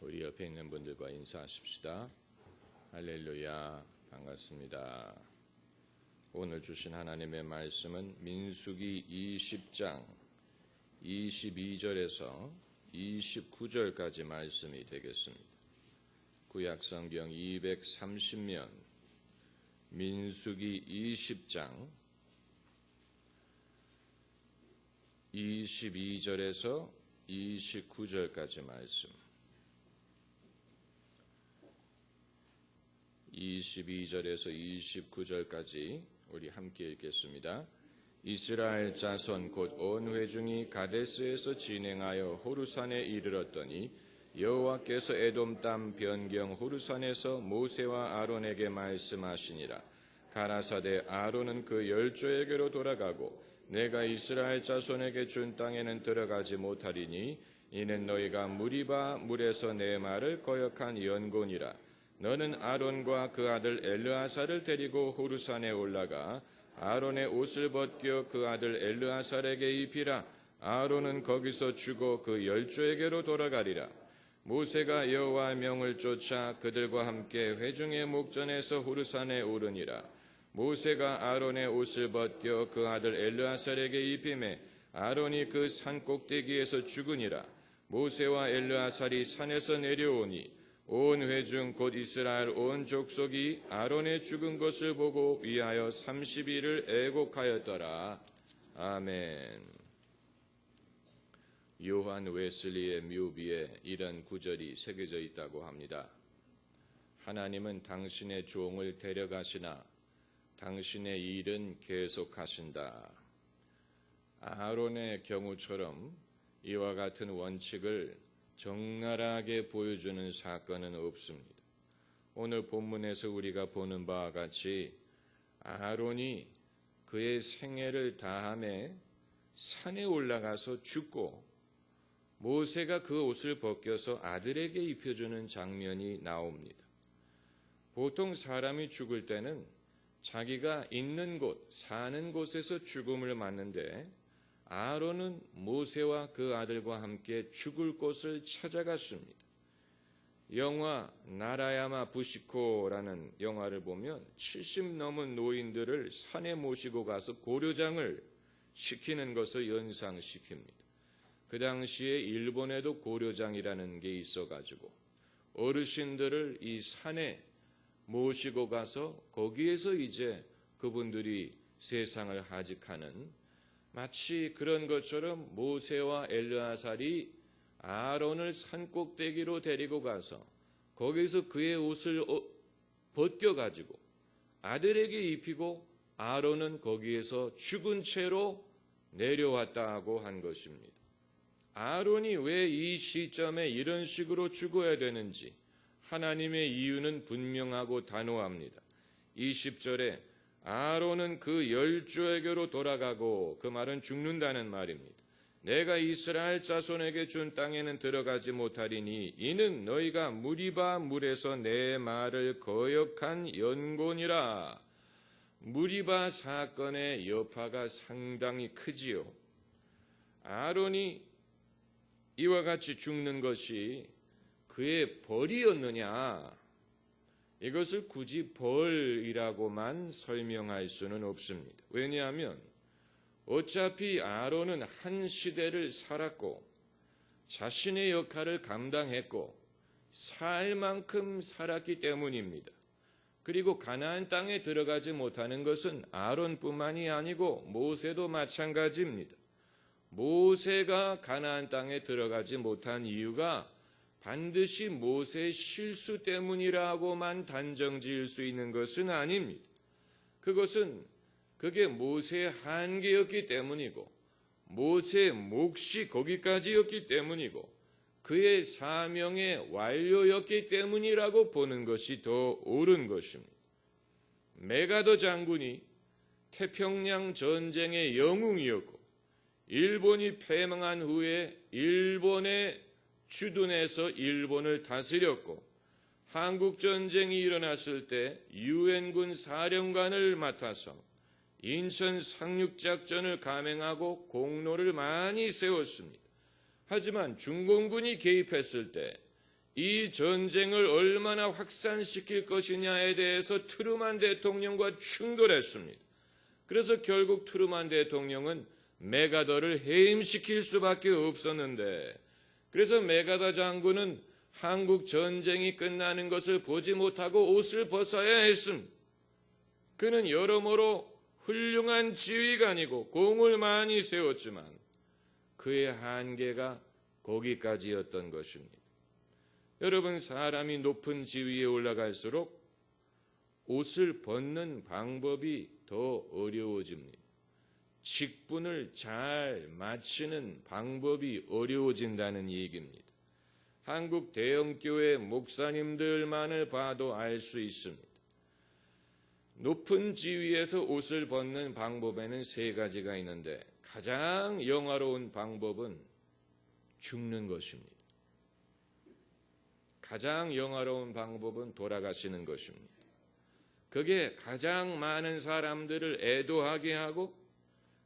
우리 옆에 있는 분들과 인사하십시다. 할렐루야, 반갑습니다. 오늘 주신 하나님의 말씀은 민수기 20장 22절에서 29절까지 말씀이 되겠습니다. 구약성경 230면 민수기 20장 22절에서 29절까지 말씀. 22절에서 29절까지 우리 함께 읽겠습니다. 이스라엘 자손 곧 온 회중이 가데스에서 진행하여 호르산에 이르렀더니 여호와께서 에돔 땅 변경 호르산에서 모세와 아론에게 말씀하시니라. 가라사대 아론은 그 열조에게로 돌아가고 내가 이스라엘 자손에게 준 땅에는 들어가지 못하리니 이는 너희가 무리바 물에서 내 말을 거역한 연고니라. 너는 아론과 그 아들 엘르아사를 데리고 호르산에 올라가 아론의 옷을 벗겨 그 아들 엘르아살에게 입히라. 아론은 거기서 죽어 그 열조에게로 돌아가리라. 모세가 여호와의 명을 쫓아 그들과 함께 회중의 목전에서 호르산에 오르니라. 모세가 아론의 옷을 벗겨 그 아들 엘르아살에게 입히매 아론이 그 산 꼭대기에서 죽으니라. 모세와 엘르아살이 산에서 내려오니 온 회중 곧 이스라엘 온 족속이 아론의 죽은 것을 보고 위하여 30일을 애곡하였더라. 아멘. 요한 웨슬리의 묘비에 이런 구절이 새겨져 있다고 합니다. 하나님은 당신의 종을 데려가시나 당신의 일은 계속하신다. 아론의 경우처럼 이와 같은 원칙을 적나라하게 보여주는 사건은 없습니다. 오늘 본문에서 우리가 보는 바와 같이 아론이 그의 생애를 다함에 산에 올라가서 죽고 모세가 그 옷을 벗겨서 아들에게 입혀주는 장면이 나옵니다. 보통 사람이 죽을 때는 자기가 있는 곳, 사는 곳에서 죽음을 맞는데 아론은 모세와 그 아들과 함께 죽을 곳을 찾아갔습니다. 영화 나라야마 부시코라는 영화를 보면 70 넘은 노인들을 산에 모시고 가서 고려장을 시키는 것을 연상시킵니다. 그 당시에 일본에도 고려장이라는 게 있어가지고 어르신들을 이 산에 모시고 가서 거기에서 이제 그분들이 세상을 하직하는 마치 그런 것처럼 모세와 엘르아살이 아론을 산꼭대기로 데리고 가서 거기서 그의 옷을 벗겨가지고 아들에게 입히고 아론은 거기에서 죽은 채로 내려왔다고 한 것입니다. 아론이 왜 이 시점에 이런 식으로 죽어야 되는지 하나님의 이유는 분명하고 단호합니다. 20절에 아론은 그 열조에게로 돌아가고, 그 말은 죽는다는 말입니다. 내가 이스라엘 자손에게 준 땅에는 들어가지 못하리니 이는 너희가 무리바 물에서 내 말을 거역한 연고니라. 무리바 사건의 여파가 상당히 크지요. 아론이 이와 같이 죽는 것이 그의 벌이었느냐? 이것을 굳이 벌이라고만 설명할 수는 없습니다. 왜냐하면 어차피 아론은 한 시대를 살았고 자신의 역할을 감당했고 살 만큼 살았기 때문입니다. 그리고 가나안 땅에 들어가지 못하는 것은 아론뿐만이 아니고 모세도 마찬가지입니다. 모세가 가나안 땅에 들어가지 못한 이유가 반드시 모세의 실수 때문이라고만 단정 지을 수 있는 것은 아닙니다. 그게 모세의 한계였기 때문이고 모세의 몫이 거기까지였기 때문이고 그의 사명의 완료였기 때문이라고 보는 것이 더 옳은 것입니다. 메가더 장군이 태평양 전쟁의 영웅이었고 일본이 패망한 후에 일본의 주둔해서 일본을 다스렸고 한국전쟁이 일어났을 때 유엔군 사령관을 맡아서 인천 상륙작전을 감행하고 공로를 많이 세웠습니다. 하지만 중공군이 개입했을 때 이 전쟁을 얼마나 확산시킬 것이냐에 대해서 트루만 대통령과 충돌했습니다. 그래서 결국 트루만 대통령은 메가더를 해임시킬 수밖에 없었는데, 그래서 메가더 장군은 한국 전쟁이 끝나는 것을 보지 못하고 옷을 벗어야 했습니다. 그는 여러모로 훌륭한 지휘관이고 공을 많이 세웠지만 그의 한계가 거기까지였던 것입니다. 여러분, 사람이 높은 지위에 올라갈수록 옷을 벗는 방법이 더 어려워집니다. 직분을 잘 마치는 방법이 어려워진다는 얘기입니다. 한국 대형교회 목사님들만을 봐도 알 수 있습니다. 높은 지위에서 옷을 벗는 방법에는 3가지가 있는데 가장 영화로운 방법은 죽는 것입니다. 가장 영화로운 방법은 돌아가시는 것입니다. 그게 가장 많은 사람들을 애도하게 하고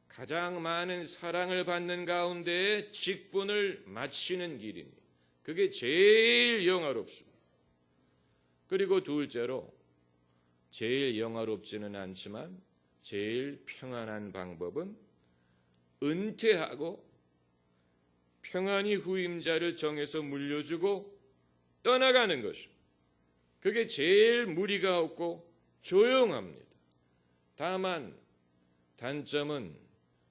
가장 많은 사랑을 받는 가운데에 직분을 마치는 길입니다. 그게 제일 영화롭습니다. 그리고 둘째로, 제일 영화롭지는 않지만 제일 평안한 방법은 은퇴하고 평안히 후임자를 정해서 물려주고 떠나가는 것입니다. 그게 제일 무리가 없고 조용합니다. 다만 단점은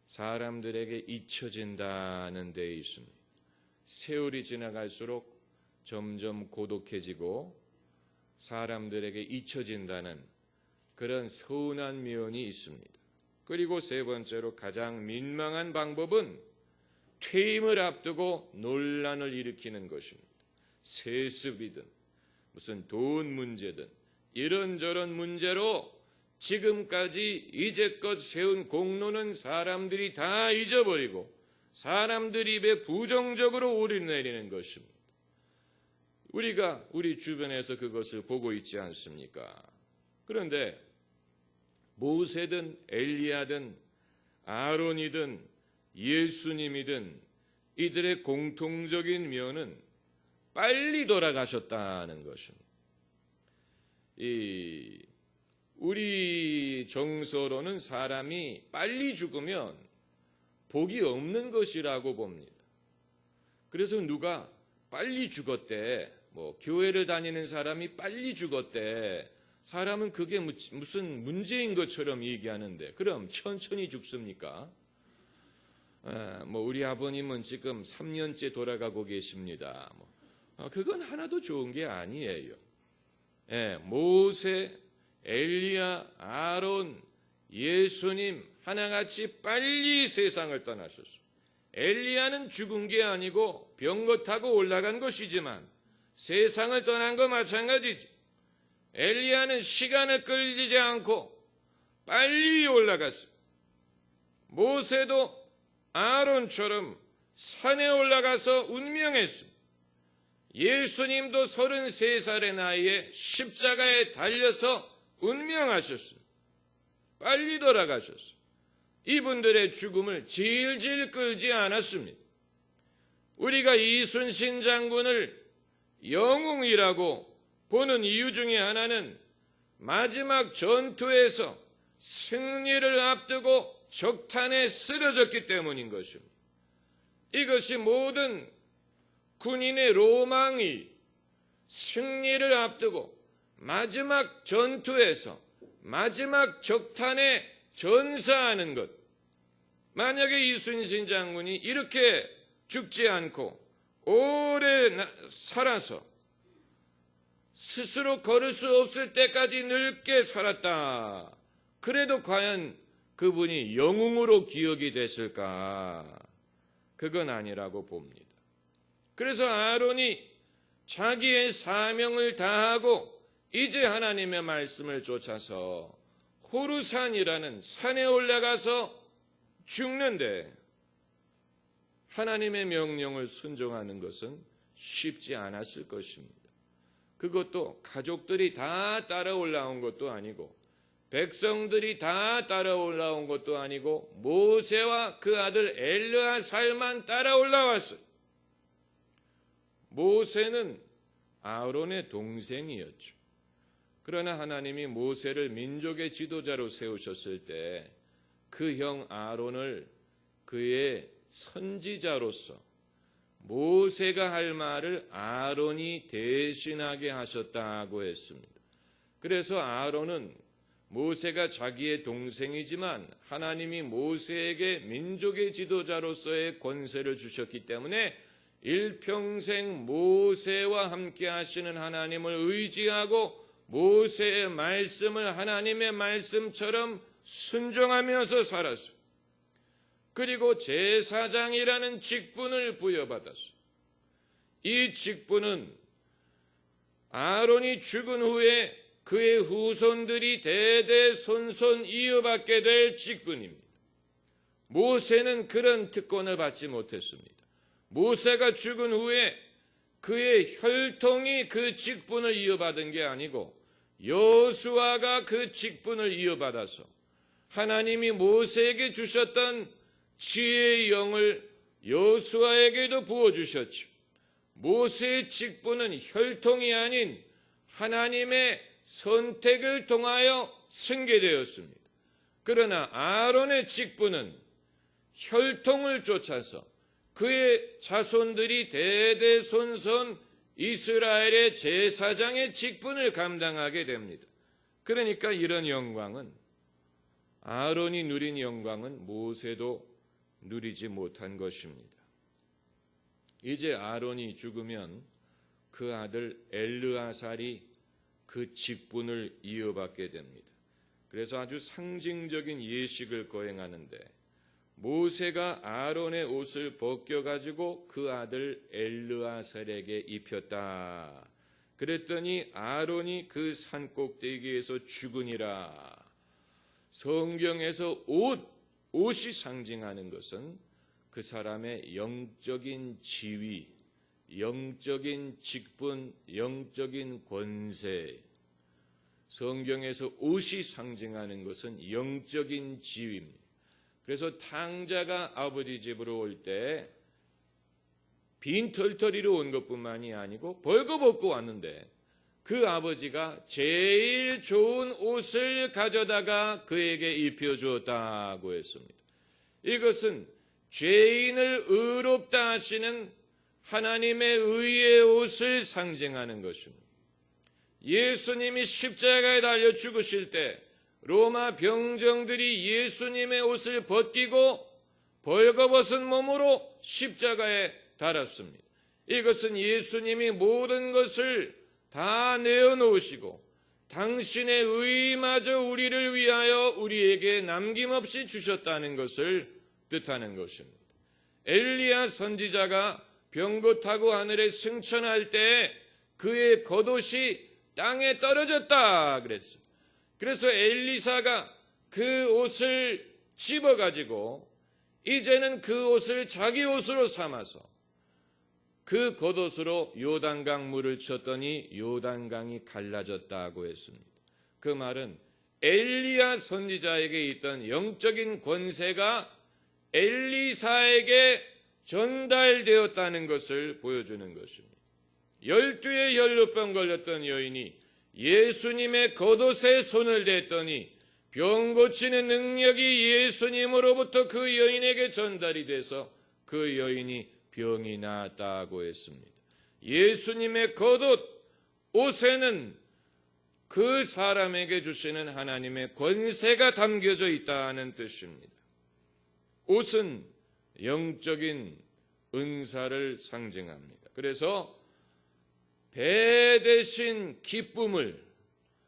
사람들에게 잊혀진다는 데 있습니다. 세월이 지나갈수록 점점 고독해지고 사람들에게 잊혀진다는 그런 서운한 면이 있습니다. 그리고 3번째로 가장 민망한 방법은 퇴임을 앞두고 논란을 일으키는 것입니다. 세습이든 무슨 돈 문제든 이런저런 문제로 지금까지 이제껏 세운 공로는 사람들이 다 잊어버리고 사람들 입에 부정적으로 오르내리는 것입니다. 우리가 우리 주변에서 그것을 보고 있지 않습니까? 그런데 모세든 엘리야든 아론이든 예수님이든 이들의 공통적인 면은 빨리 돌아가셨다는 것입니다. 우리 정서로는 사람이 빨리 죽으면 복이 없는 것이라고 봅니다. 그래서 누가 빨리 죽었대, 교회를 다니는 사람이 빨리 죽었대, 사람은 그게 무슨 문제인 것처럼 얘기하는데, 그럼 천천히 죽습니까? 우리 아버님은 지금 3년째 돌아가고 계십니다. 그건 하나도 좋은 게 아니에요. 모세, 엘리야, 아론, 예수님 하나같이 빨리 세상을 떠나셨어요. 엘리야는 죽은 게 아니고 병거 타고 올라간 것이지만 세상을 떠난 거 마찬가지지. 엘리야는 시간을 끌리지 않고 빨리 올라갔어요. 모세도 아론처럼 산에 올라가서 운명했어요. 예수님도 33살의 나이에 십자가에 달려서 운명하셨어요. 빨리 돌아가셨어요. 이분들의 죽음을 질질 끌지 않았습니다. 우리가 이순신 장군을 영웅이라고 보는 이유 중에 하나는 마지막 전투에서 승리를 앞두고 적탄에 쓰러졌기 때문인 것입니다. 이것이 모든 군인의 로망이 승리를 앞두고 마지막 전투에서 마지막 적탄에 전사하는 것. 만약에 이순신 장군이 이렇게 죽지 않고 오래 살아서 스스로 걸을 수 없을 때까지 늙게 살았다. 그래도 과연 그분이 영웅으로 기억이 됐을까? 그건 아니라고 봅니다. 그래서 아론이 자기의 사명을 다하고 이제 하나님의 말씀을 쫓아서 호르산이라는 산에 올라가서 죽는데 하나님의 명령을 순종하는 것은 쉽지 않았을 것입니다. 그것도 가족들이 다 따라 올라온 것도 아니고 백성들이 다 따라 올라온 것도 아니고 모세와 그 아들 엘르아살만 따라 올라왔어요. 모세는 아론의 동생이었죠. 그러나 하나님이 모세를 민족의 지도자로 세우셨을 때 그 형 아론을 그의 선지자로서 모세가 할 말을 아론이 대신하게 하셨다고 했습니다. 그래서 아론은 모세가 자기의 동생이지만 하나님이 모세에게 민족의 지도자로서의 권세를 주셨기 때문에 일평생 모세와 함께 하시는 하나님을 의지하고 모세의 말씀을 하나님의 말씀처럼 순종하면서 살았어요. 그리고 제사장이라는 직분을 부여받았어요. 이 직분은 아론이 죽은 후에 그의 후손들이 대대손손 이어받게 될 직분입니다. 모세는 그런 특권을 받지 못했습니다. 모세가 죽은 후에 그의 혈통이 그 직분을 이어받은 게 아니고 여호수아가 그 직분을 이어받아서 하나님이 모세에게 주셨던 지혜의 영을 여호수아에게도 부어주셨죠. 모세의 직분은 혈통이 아닌 하나님의 선택을 통하여 승계되었습니다. 그러나 아론의 직분은 혈통을 쫓아서 그의 자손들이 대대손손 이스라엘의 제사장의 직분을 감당하게 됩니다. 그러니까 이런 영광은 아론이 누린 영광은 모세도 누리지 못한 것입니다. 이제 아론이 죽으면 그 아들 엘르아살이 그 직분을 이어받게 됩니다. 그래서 아주 상징적인 예식을 거행하는데 모세가 아론의 옷을 벗겨가지고 그 아들 엘르아살에게 입혔다. 그랬더니 아론이 그 산꼭대기에서 죽으니라. 성경에서 옷이 상징하는 것은 그 사람의 영적인 지위, 영적인 직분, 영적인 권세. 성경에서 옷이 상징하는 것은 영적인 지위입니다. 그래서 탕자가 아버지 집으로 올 때 빈털터리로 온 것뿐만이 아니고 벌거벗고 왔는데 그 아버지가 제일 좋은 옷을 가져다가 그에게 입혀주었다고 했습니다. 이것은 죄인을 의롭다 하시는 하나님의 의의 옷을 상징하는 것입니다. 예수님이 십자가에 달려 죽으실 때 로마 병정들이 예수님의 옷을 벗기고 벌거벗은 몸으로 십자가에 달았습니다. 이것은 예수님이 모든 것을 다 내어놓으시고 당신의 의마저 우리를 위하여 우리에게 남김없이 주셨다는 것을 뜻하는 것입니다. 엘리야 선지자가 병고타고 하늘에 승천할 때 그의 겉옷이 땅에 떨어졌다 그랬습니다. 그래서 엘리사가 그 옷을 집어가지고 이제는 그 옷을 자기 옷으로 삼아서 그 겉옷으로 요단강 물을 쳤더니 요단강이 갈라졌다고 했습니다. 그 말은 엘리야 선지자에게 있던 영적인 권세가 엘리사에게 전달되었다는 것을 보여주는 것입니다. 12의 혈루병 걸렸던 여인이 예수님의 겉옷에 손을 댔더니 병 고치는 능력이 예수님으로부터 그 여인에게 전달이 돼서 그 여인이 병이 나았다고 했습니다. 예수님의 겉옷, 옷에는 그 사람에게 주시는 하나님의 권세가 담겨져 있다는 뜻입니다. 옷은 영적인 은사를 상징합니다. 그래서 배 대신 기쁨을,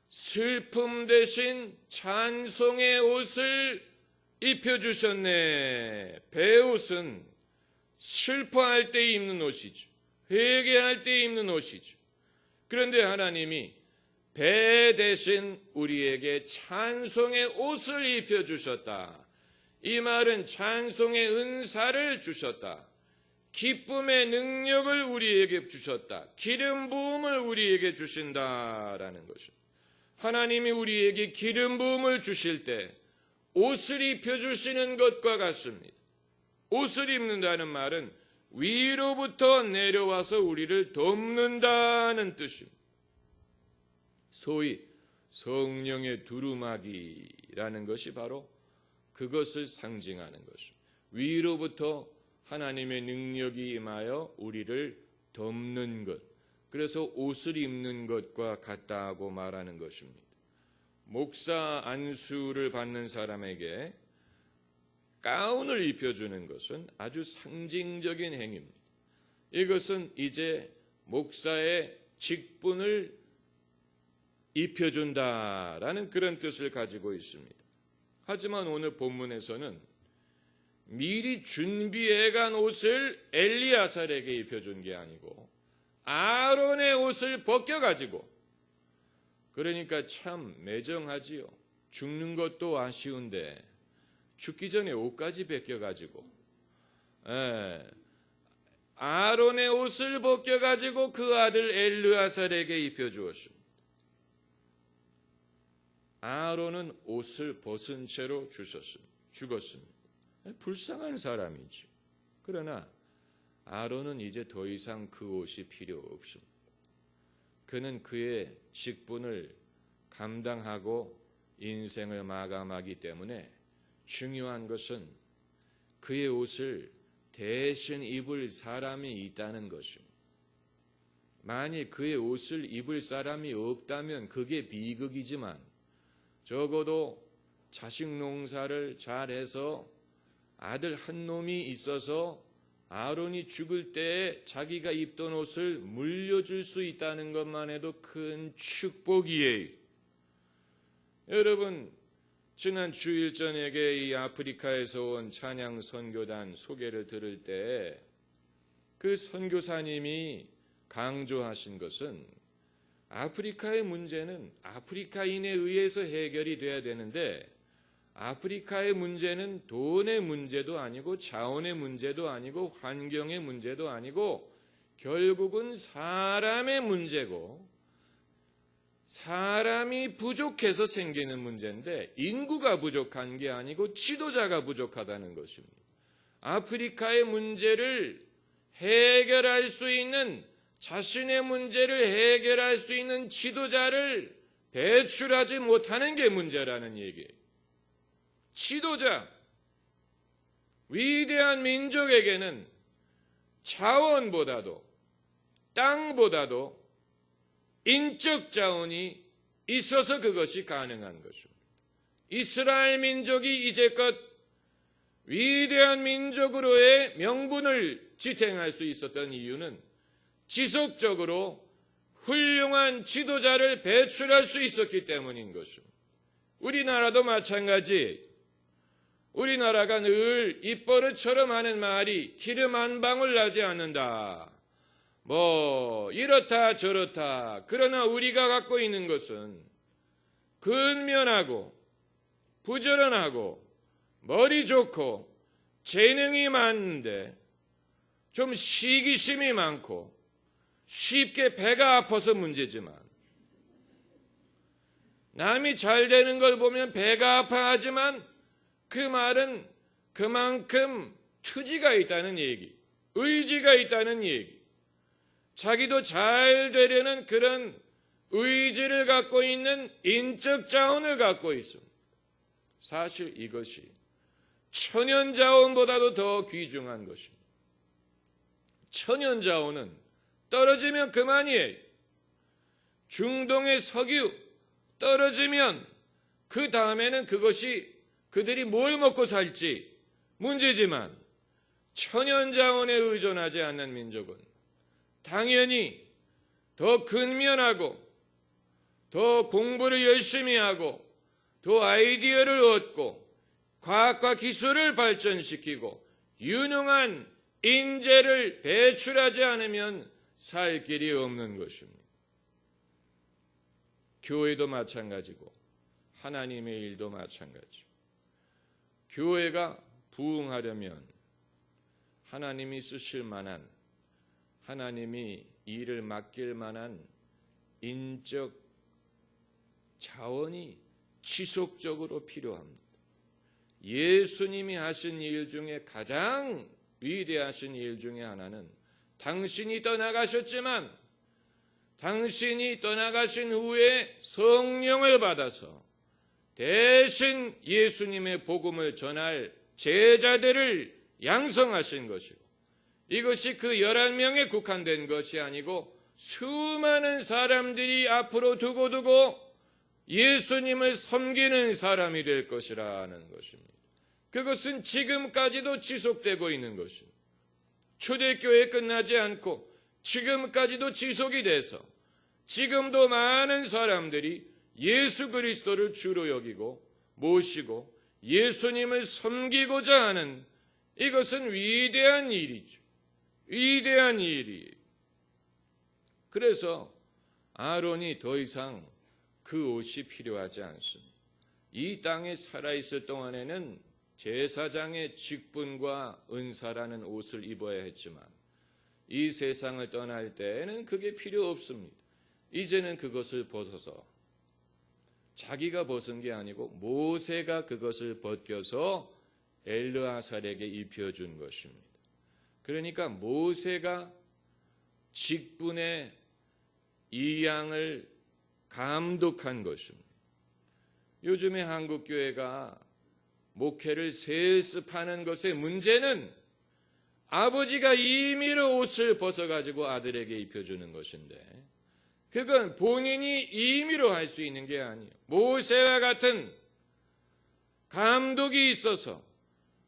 슬픔 대신 찬송의 옷을 입혀주셨네. 배옷은 슬퍼할 때 입는 옷이죠. 회개할 때 입는 옷이죠. 그런데 하나님이 배 대신 우리에게 찬송의 옷을 입혀주셨다. 이 말은 찬송의 은사를 주셨다. 기쁨의 능력을 우리에게 주셨다. 기름 부음을 우리에게 주신다라는 것입니다. 하나님이 우리에게 기름 부음을 주실 때 옷을 입혀주시는 것과 같습니다. 옷을 입는다는 말은 위로부터 내려와서 우리를 돕는다는 뜻입니다. 소위 성령의 두루마기라는 것이 바로 그것을 상징하는 것입니다. 위로부터 하나님의 능력이 임하여 우리를 덮는 것, 그래서 옷을 입는 것과 같다고 말하는 것입니다. 목사 안수를 받는 사람에게 가운을 입혀주는 것은 아주 상징적인 행위입니다. 이것은 이제 목사의 직분을 입혀준다라는 그런 뜻을 가지고 있습니다. 하지만 오늘 본문에서는 미리 준비해간 옷을 엘리야살에게 입혀준 게 아니고 아론의 옷을 벗겨가지고, 그러니까 참 매정하지요. 죽는 것도 아쉬운데 죽기 전에 옷까지 벗겨가지고, 아론의 옷을 벗겨가지고 그 아들 엘르아살에게 입혀주었습니다. 아론은 옷을 벗은 채로 죽었습니다. 불쌍한 사람이죠. 그러나 아론은 이제 더 이상 그 옷이 필요 없습니다. 그는 그의 직분을 감당하고 인생을 마감하기 때문에 중요한 것은 그의 옷을 대신 입을 사람이 있다는 것입니다. 만일 그의 옷을 입을 사람이 없다면 그게 비극이지만 적어도 자식 농사를 잘해서 아들 한 놈이 있어서 아론이 죽을 때에 자기가 입던 옷을 물려줄 수 있다는 것만 해도 큰 축복이에요. 여러분, 지난 주일 저녁에 이 아프리카에서 온 찬양 선교단 소개를 들을 때 그 선교사님이 강조하신 것은 아프리카의 문제는 아프리카인에 의해서 해결이 돼야 되는데 아프리카의 문제는 돈의 문제도 아니고 자원의 문제도 아니고 환경의 문제도 아니고 결국은 사람의 문제고 사람이 부족해서 생기는 문제인데 인구가 부족한 게 아니고 지도자가 부족하다는 것입니다. 아프리카의 문제를 해결할 수 있는 자신의 문제를 해결할 수 있는 지도자를 배출하지 못하는 게 문제라는 얘기예요. 지도자, 위대한 민족에게는 자원보다도 땅보다도 인적 자원이 있어서 그것이 가능한 것입니다. 이스라엘 민족이 이제껏 위대한 민족으로의 명분을 지탱할 수 있었던 이유는 지속적으로 훌륭한 지도자를 배출할 수 있었기 때문인 것입니다. 우리나라도 마찬가지. 우리나라가 늘 입버릇처럼 하는 말이 기름 한 방울 나지 않는다. 이렇다 저렇다. 그러나 우리가 갖고 있는 것은 근면하고 부지런하고 머리 좋고 재능이 많은데 좀 시기심이 많고 쉽게 배가 아파서 문제지만 남이 잘 되는 걸 보면 배가 아파하지만 그 말은 그만큼 투지가 있다는 얘기, 의지가 있다는 얘기, 자기도 잘 되려는 그런 의지를 갖고 있는 인적 자원을 갖고 있습니다. 사실 이것이 천연 자원보다도 더 귀중한 것입니다. 천연 자원은 떨어지면 그만이에요. 중동의 석유 떨어지면 그 다음에는 그것이 그들이 뭘 먹고 살지 문제지만 천연 자원에 의존하지 않는 민족은 당연히 더 근면하고 더 공부를 열심히 하고 더 아이디어를 얻고 과학과 기술을 발전시키고 유능한 인재를 배출하지 않으면 살 길이 없는 것입니다. 교회도 마찬가지고 하나님의 일도 마찬가지고 교회가 부흥하려면 하나님이 쓰실 만한 하나님이 일을 맡길 만한 인적 자원이 지속적으로 필요합니다. 예수님이 하신 일 중에 가장 위대하신 일 중에 하나는 당신이 떠나가셨지만 당신이 떠나가신 후에 성령을 받아서 대신 예수님의 복음을 전할 제자들을 양성하신 것이고, 이것이 그 11명에 국한된 것이 아니고 수많은 사람들이 앞으로 두고두고 예수님을 섬기는 사람이 될 것이라는 것입니다. 그것은 지금까지도 지속되고 있는 것입니다. 초대교회 끝나지 않고 지금까지도 지속이 돼서 지금도 많은 사람들이 예수 그리스도를 주로 여기고 모시고 예수님을 섬기고자 하는, 이것은 위대한 일이죠. 위대한 일이에요. 그래서 아론이 더 이상 그 옷이 필요하지 않습니다. 이 땅에 살아있을 동안에는 제사장의 직분과 은사라는 옷을 입어야 했지만 이 세상을 떠날 때에는 그게 필요 없습니다. 이제는 그것을 벗어서, 자기가 벗은 게 아니고 모세가 그것을 벗겨서 엘르아살에게 입혀준 것입니다. 그러니까 모세가 직분의 이 양을 감독한 것입니다. 요즘에 한국교회가 목회를 세습하는 것의 문제는 아버지가 임의로 옷을 벗어가지고 아들에게 입혀주는 것인데, 그건 본인이 임의로 할 수 있는 게 아니에요. 모세와 같은 감독이 있어서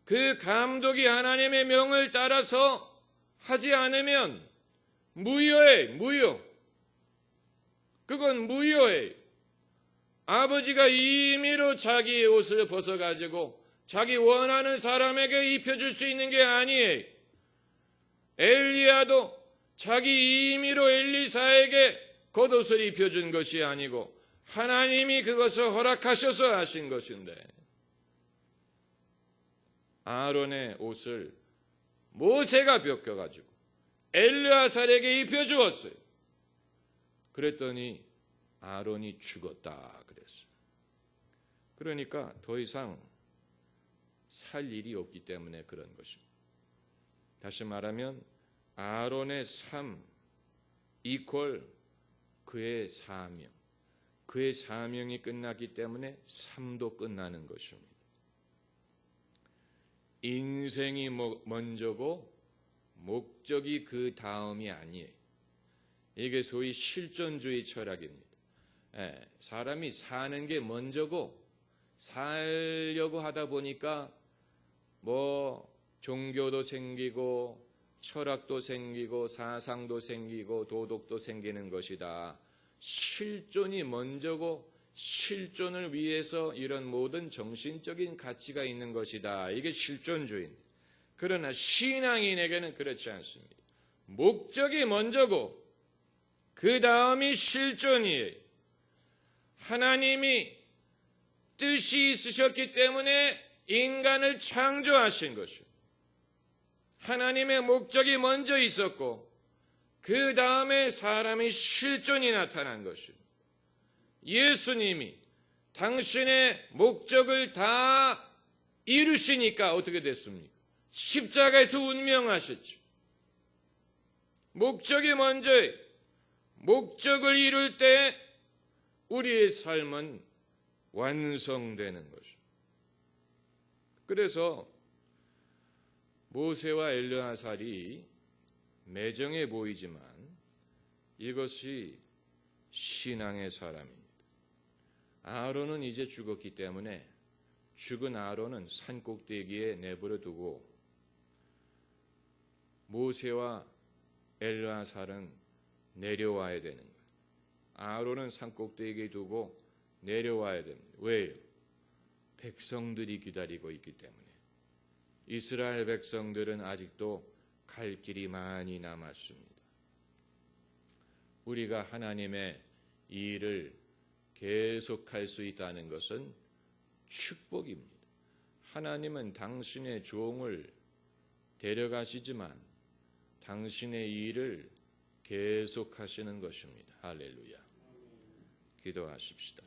그 감독이 하나님의 명을 따라서 하지 않으면 무효해, 무효. 그건 무효해. 아버지가 임의로 자기의 옷을 벗어가지고 자기 원하는 사람에게 입혀줄 수 있는 게 아니에요. 엘리야도 자기 임의로 엘리사에게 겉옷을 입혀준 것이 아니고 하나님이 그것을 허락하셔서 하신 것인데, 아론의 옷을 모세가 벗겨가지고 엘르아살에게 입혀주었어요. 그랬더니 아론이 죽었다 그랬어요. 그러니까 더 이상 살 일이 없기 때문에 그런 것입니다. 다시 말하면 아론의 삶 이퀄 그의 사명, 그의 사명이 끝났기 때문에 삶도 끝나는 것입니다. 인생이 먼저고 목적이 그 다음이 아니에요. 이게 소위 실존주의 철학입니다. 사람이 사는 게 먼저고 살려고 하다 보니까 종교도 생기고 철학도 생기고 사상도 생기고 도덕도 생기는 것이다. 실존이 먼저고 실존을 위해서 이런 모든 정신적인 가치가 있는 것이다. 이게 실존주의입니다. 그러나 신앙인에게는 그렇지 않습니다. 목적이 먼저고 그 다음이 실존이에요. 하나님이 뜻이 있으셨기 때문에 인간을 창조하신 것입니다. 하나님의 목적이 먼저 있었고 그 다음에 사람의 실존이 나타난 것입니다. 예수님이 당신의 목적을 다 이루시니까 어떻게 됐습니까? 십자가에서 운명하셨죠. 목적이 먼저예요. 목적을 이룰 때 우리의 삶은 완성되는 것입니다. 그래서 모세와 엘르아살이 매정해 보이지만 이것이 신앙의 사람입니다. 아론은 이제 죽었기 때문에 죽은 아론은 산꼭대기에 내버려 두고 모세와 엘르아살은 내려와야 되는 거예요. 아론은 산꼭대기에 두고 내려와야 됩니다. 왜요? 백성들이 기다리고 있기 때문에. 이스라엘 백성들은 아직도 갈 길이 많이 남았습니다. 우리가 하나님의 일을 계속할 수 있다는 것은 축복입니다. 하나님은 당신의 종을 데려가시지만 당신의 일을 계속하시는 것입니다. 할렐루야. 기도하십시다.